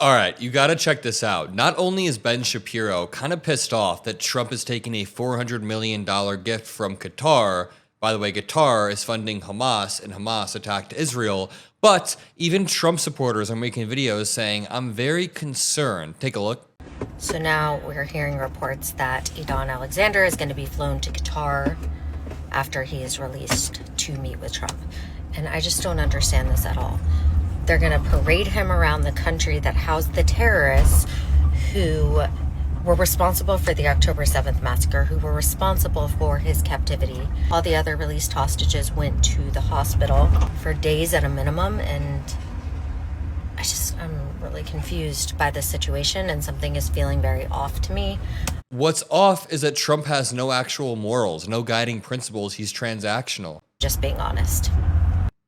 All right, you gotta check this out. Not only is Ben Shapiro kind of pissed off that Trump is taking a $400 million gift from Qatar. By the way, Qatar is funding Hamas, and Hamas attacked Israel. But even Trump supporters are making videos saying, I'm very concerned. Take a look. So now we're hearing reports that Idon Alexander is going to be flown to Qatar after he is released to meet with Trump. And I just don't understand this at all. They're going to parade him around the country that housed the terrorists who were responsible for the October 7th massacre, who were responsible for his captivity. All the other released hostages went to the hospital for days at a minimum, and I'm really confused by this situation, and something is feeling very off to me. What's off is that Trump has no actual morals, no guiding principles. He's transactional. Just being honest.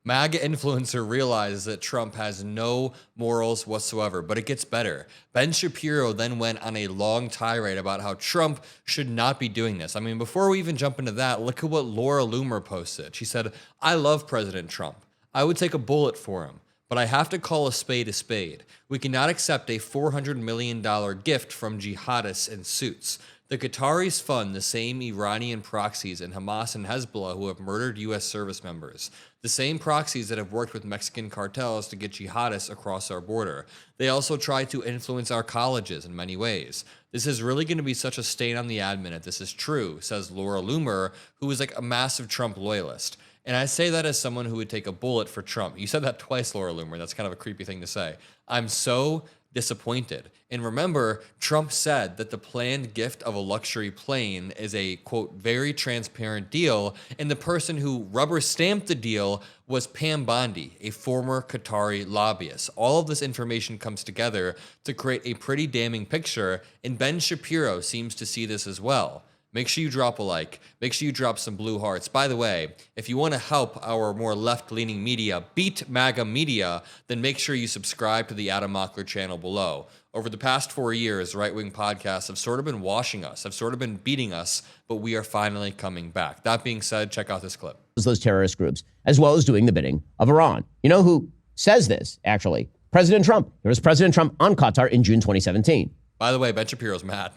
MAGA influencer realizes that Trump has no morals whatsoever, but it gets better. Ben Shapiro then went on a long tirade about how Trump should not be doing this. I mean, before we even jump into that, look at what Laura Loomer posted. She said, I love President Trump. I would take a bullet for him, but I have to call a spade a spade. We cannot accept a $400 million gift from jihadists in suits. The Qataris fund the same Iranian proxies in Hamas and Hezbollah who have murdered U.S. service members. The same proxies that have worked with Mexican cartels to get jihadists across our border. They also try to influence our colleges in many ways. This is really going to be such a stain on the admin if this is true, says Laura Loomer, who is like a massive Trump loyalist. And I say that as someone who would take a bullet for Trump. You said that twice, Laura Loomer. That's kind of a creepy thing to say. I'm so disappointed. And remember, Trump said that the planned gift of a luxury plane is a, quote, very transparent deal, and the person who rubber stamped the deal was Pam Bondi, a former Qatari lobbyist. All of this information comes together to create a pretty damning picture, and Ben Shapiro seems to see this as well. Make sure you drop a like. Make sure you drop some blue hearts. By the way, if you want to help our more left-leaning media beat MAGA media, then make sure you subscribe to the Mockler channel below. Over the past 4 years, right-wing podcasts have sort of been washing us, have sort of been beating us, but we are finally coming back. That being said, check out this clip. Those terrorist groups, as well as doing the bidding of Iran. You know who says this, actually? President Trump. There was President Trump on Qatar in June 2017. By the way, Ben Shapiro's mad.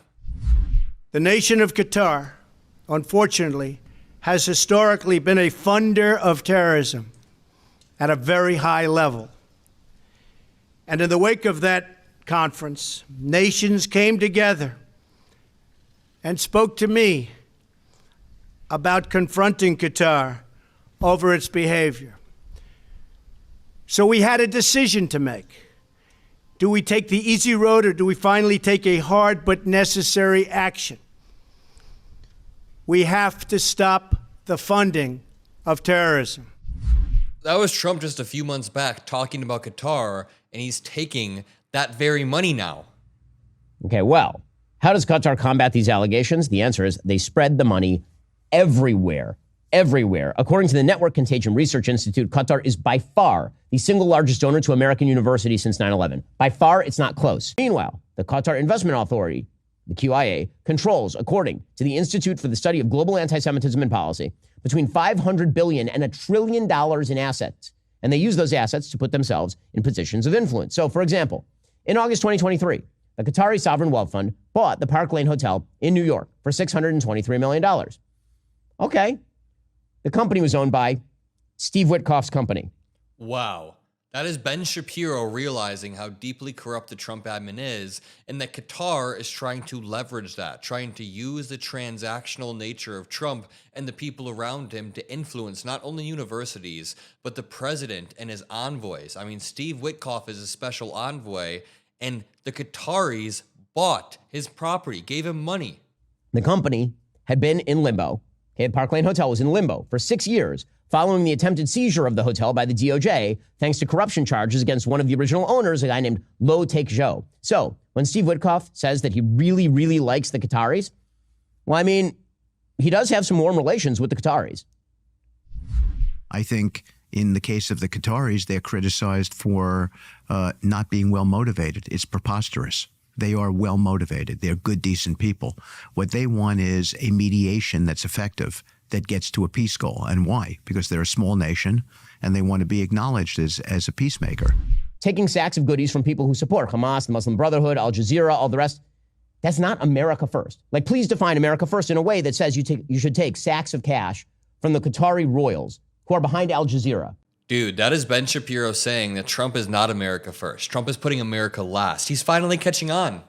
The nation of Qatar, unfortunately, has historically been a funder of terrorism at a very high level. And in the wake of that conference, nations came together and spoke to me about confronting Qatar over its behavior. So we had a decision to make. Do we take the easy road, or do we finally take a hard but necessary action? We have to stop the funding of terrorism. That was Trump just a few months back talking about Qatar, and he's taking that very money now. Okay, well, how does Qatar combat these allegations? The answer is they spread the money everywhere. Everywhere. According to the Network Contagion Research Institute, Qatar is by far the single largest donor to American universities since 9/11. By far, it's not close. Meanwhile, the Qatar Investment Authority, the QIA, controls, according to the Institute for the Study of Global Anti-Semitism and Policy, between $500 billion and $1 trillion in assets. And they use those assets to put themselves in positions of influence. So, for example, in August 2023, the Qatari Sovereign Wealth Fund bought the Park Lane Hotel in New York for $623 million. Okay. The company was owned by Steve Witkoff's company. Wow. That is Ben Shapiro realizing how deeply corrupt the Trump admin is, and that Qatar is trying to leverage that, trying to use the transactional nature of Trump and the people around him to influence not only universities, but the president and his envoys. I mean, Steve Witkoff is a special envoy, and the Qataris bought his property, gave him money. The company had been in limbo. Okay, Park Lane Hotel was in limbo for 6 years following the attempted seizure of the hotel by the DOJ, thanks to corruption charges against one of the original owners, a guy named Lo Take Zhou. So when Steve Witkoff says that he really, really likes the Qataris, well, I mean, he does have some warm relations with the Qataris. I think in the case of the Qataris, they're criticized for not being well motivated. It's preposterous. They are well motivated. They're good, decent people. What they want is a mediation that's effective, that gets to a peace goal. And why? Because they're a small nation and they want to be acknowledged as a peacemaker. taking sacks of goodies from people who support Hamas, the Muslim Brotherhood, Al Jazeera, all the rest. That's not America first. Like, please define America first in a way that says you should take sacks of cash from the Qatari royals who are behind Al Jazeera. Dude, that is Ben Shapiro saying that Trump is not America first. Trump is putting America last. He's finally catching on.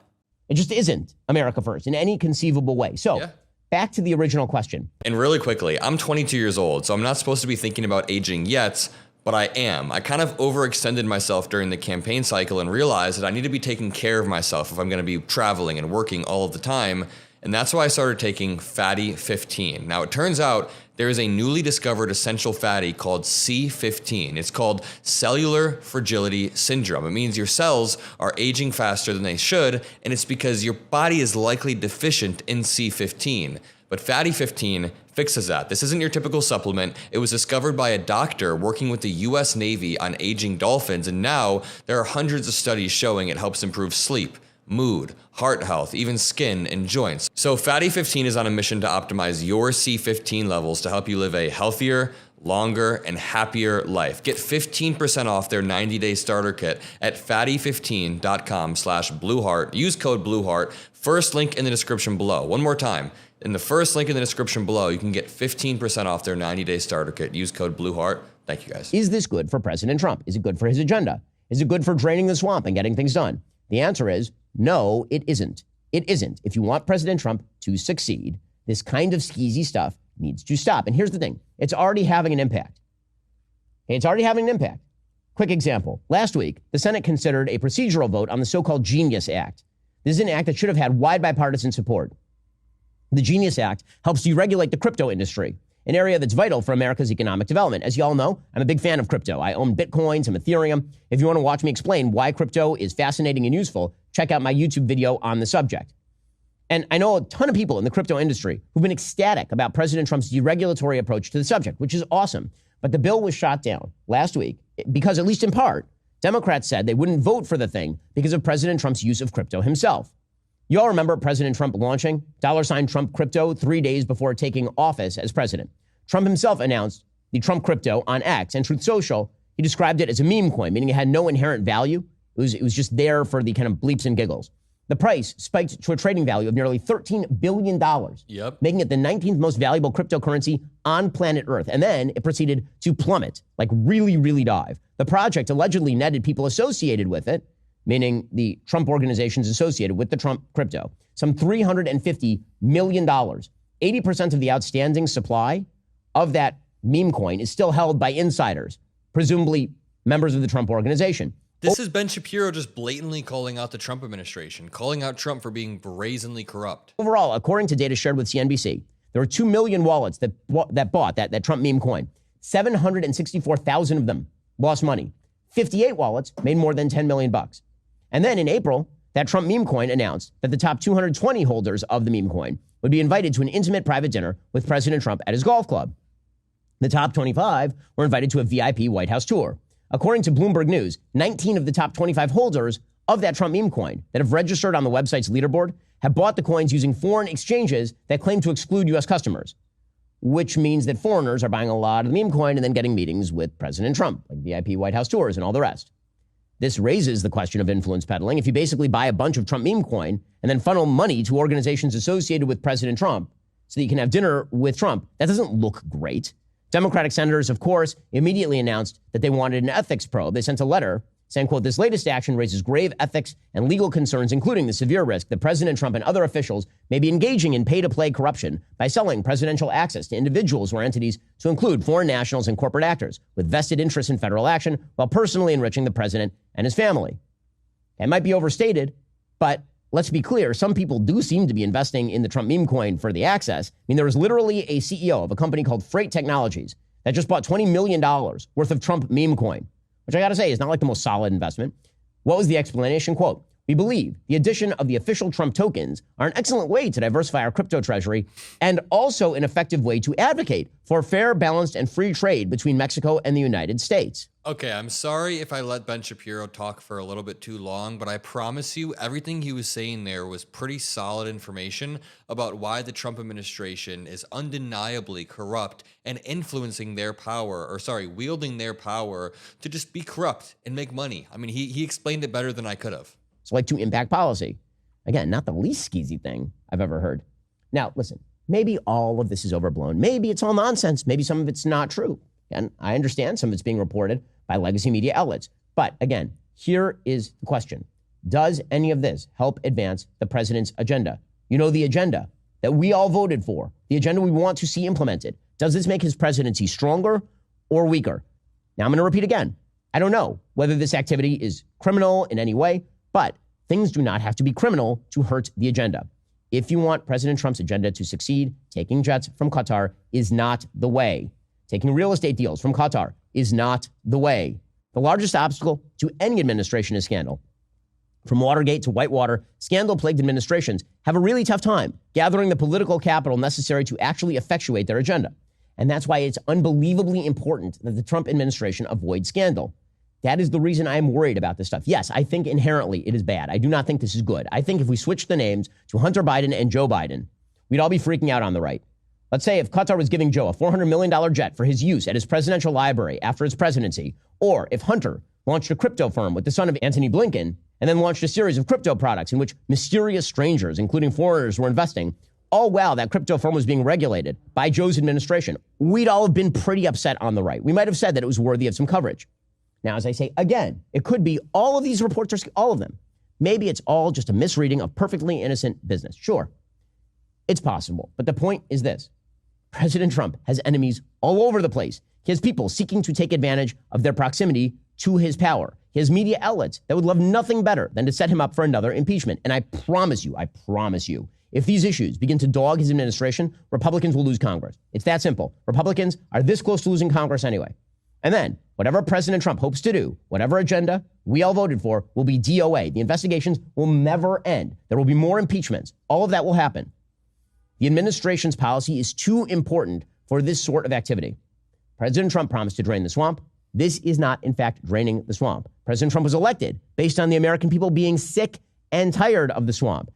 It just isn't America first in any conceivable way. So back to the original question. And really quickly, I'm 22 years old, so I'm not supposed to be thinking about aging yet, but I am. I kind of overextended myself during the campaign cycle and realized that I need to be taking care of myself if I'm going to be traveling and working all of the time. And that's why I started taking Fatty 15. Now, it turns out there is a newly discovered essential fatty called C15. It's called cellular fragility syndrome. It means your cells are aging faster than they should, and it's because your body is likely deficient in C15. But Fatty 15 fixes that. This isn't your typical supplement. It was discovered by a doctor working with the US Navy on aging dolphins, and now there are hundreds of studies showing it helps improve sleep, mood, heart health, even skin and joints. So Fatty 15 is on a mission to optimize your C15 levels to help you live a healthier, longer, and happier life. Get 15% off their 90-day starter kit at fatty15.com/Blueheart. Use code Blueheart. First link in the description below. One more time. In the first link in the description below, you can get 15% off their 90-day starter kit. Use code Blueheart. Thank you, guys. Is this good for President Trump? Is it good for his agenda? Is it good for draining the swamp and getting things done? The answer is no, it isn't. It isn't. If you want President Trump to succeed, this kind of skeezy stuff needs to stop. And here's the thing. It's already having an impact. It's already having an impact. Quick example. Last week, the Senate considered a procedural vote on the so-called Genius Act. This is an act that should have had wide bipartisan support. The Genius Act helps deregulate the crypto industry, an area that's vital for America's economic development. As you all know, I'm a big fan of crypto. I own Bitcoin, some Ethereum. If you want to watch me explain why crypto is fascinating and useful, check out my YouTube video on the subject. And I know a ton of people in the crypto industry who've been ecstatic about President Trump's deregulatory approach to the subject, which is awesome. But the bill was shot down last week because, at least in part, Democrats said they wouldn't vote for the thing because of President Trump's use of crypto himself. You all remember President Trump launching $Trump crypto 3 days before taking office as president. Trump himself announced the Trump crypto on X and Truth Social. He described it as a meme coin, meaning it had no inherent value. It was just there for the kind of bleeps and giggles. The price spiked to a trading value of nearly $13 billion, making it the 19th most valuable cryptocurrency on planet Earth. And then it proceeded to plummet, like really, really dive. The project allegedly netted people associated with it, meaning the Trump organizations associated with the Trump crypto, some $350 million. 80% of the outstanding supply of that meme coin is still held by insiders, presumably members of the Trump organization. This is Ben Shapiro just blatantly calling out the Trump administration, calling out Trump for being brazenly corrupt. Overall, according to data shared with CNBC, there were 2 million wallets that bought that Trump meme coin. 764,000 of them lost money. 58 wallets made more than $10 million. And then in April, that Trump meme coin announced that the top 220 holders of the meme coin would be invited to an intimate private dinner with President Trump at his golf club. The top 25 were invited to a VIP White House tour. According to Bloomberg News, 19 of the top 25 holders of that Trump meme coin that have registered on the website's leaderboard have bought the coins using foreign exchanges that claim to exclude U.S. customers, which means that foreigners are buying a lot of the meme coin and then getting meetings with President Trump, like VIP White House tours and all the rest. This raises the question of influence peddling. If you basically buy a bunch of Trump meme coin and then funnel money to organizations associated with President Trump so that you can have dinner with Trump, that doesn't look great. Democratic senators, of course, immediately announced that they wanted an ethics probe. They sent a letter saying, quote, this latest action raises grave ethics and legal concerns, including the severe risk that President Trump and other officials may be engaging in pay-to-play corruption by selling presidential access to individuals or entities to include foreign nationals and corporate actors with vested interests in federal action while personally enriching the president and his family. It might be overstated, but let's be clear, some people do seem to be investing in the Trump meme coin for the access. I mean, there was literally a CEO of a company called Freight Technologies that just bought $20 million worth of Trump meme coin, which I got to say is not like the most solid investment. What was the explanation? Quote, We believe the addition of the official Trump tokens are an excellent way to diversify our crypto treasury and also an effective way to advocate for fair, balanced, and free trade between Mexico and the United States. Okay, I'm sorry if I let Ben Shapiro talk for a little bit too long, but I promise you everything he was saying there was pretty solid information about why the Trump administration is undeniably corrupt and influencing their power, wielding their power to just be corrupt and make money. I mean, he explained it better than I could have. So like to impact policy. Again, not the least skeezy thing I've ever heard. Now, listen, maybe all of this is overblown. Maybe it's all nonsense. Maybe some of it's not true. And I understand some of it's being reported by legacy media outlets. But again, here is the question. Does any of this help advance the president's agenda? You know, the agenda that we all voted for, the agenda we want to see implemented. Does this make his presidency stronger or weaker? Now, I'm going to repeat again. I don't know whether this activity is criminal in any way, but things do not have to be criminal to hurt the agenda. If you want President Trump's agenda to succeed, taking jets from Qatar is not the way. Taking real estate deals from Qatar is not the way. The largest obstacle to any administration is scandal. From Watergate to Whitewater, scandal-plagued administrations have a really tough time gathering the political capital necessary to actually effectuate their agenda. And that's why it's unbelievably important that the Trump administration avoid scandal. That is the reason I am worried about this stuff. Yes, I think inherently it is bad. I do not think this is good. I think if we switch the names to Hunter Biden and Joe Biden, we'd all be freaking out on the right. Let's say if Qatar was giving Joe a $400 million jet for his use at his presidential library after his presidency, or if Hunter launched a crypto firm with the son of Antony Blinken and then launched a series of crypto products in which mysterious strangers, including foreigners, were investing, all while that crypto firm was being regulated by Joe's administration, we'd all have been pretty upset on the right. We might have said that it was worthy of some coverage. Now, as I say, again, it could be all of these reports, are all of them. Maybe it's all just a misreading of perfectly innocent business. Sure, it's possible. But the point is this. President Trump has enemies all over the place. He has people seeking to take advantage of their proximity to his power. He has media outlets that would love nothing better than to set him up for another impeachment. And I promise you, if these issues begin to dog his administration, Republicans will lose Congress. It's that simple. Republicans are this close to losing Congress anyway. And then whatever President Trump hopes to do, whatever agenda we all voted for, will be DOA. The investigations will never end. There will be more impeachments. All of that will happen. The administration's policy is too important for this sort of activity. President Trump promised to drain the swamp. This is not, in fact, draining the swamp. President Trump was elected based on the American people being sick and tired of the swamp.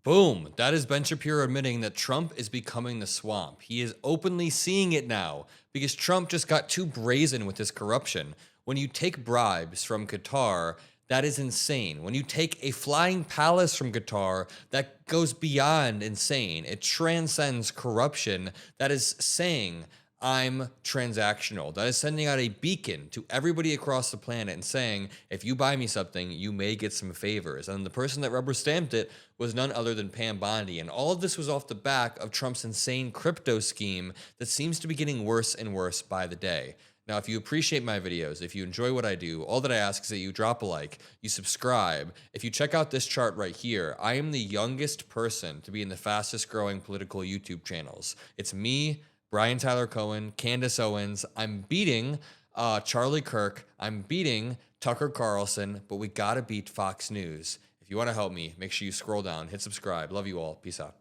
Boom. That is Ben Shapiro admitting that Trump is becoming the swamp. He is openly seeing it now because Trump just got too brazen with his corruption. When you take bribes from Qatar, that is insane. When you take a flying palace from Qatar, that goes beyond insane. It transcends corruption. That is saying, I'm transactional. That is sending out a beacon to everybody across the planet and saying, if you buy me something, you may get some favors. And the person that rubber stamped it was none other than Pam Bondi. And all of this was off the back of Trump's insane crypto scheme that seems to be getting worse and worse by the day. Now, if you appreciate my videos, if you enjoy what I do, all that I ask is that you drop a like, you subscribe. If you check out this chart right here, I am the youngest person to be in the fastest growing political YouTube channels. It's me, Brian Tyler Cohen, Candace Owens. I'm beating Charlie Kirk. I'm beating Tucker Carlson, but we gotta beat Fox News. If you want to help me, make sure you scroll down, hit subscribe. Love you all. Peace out.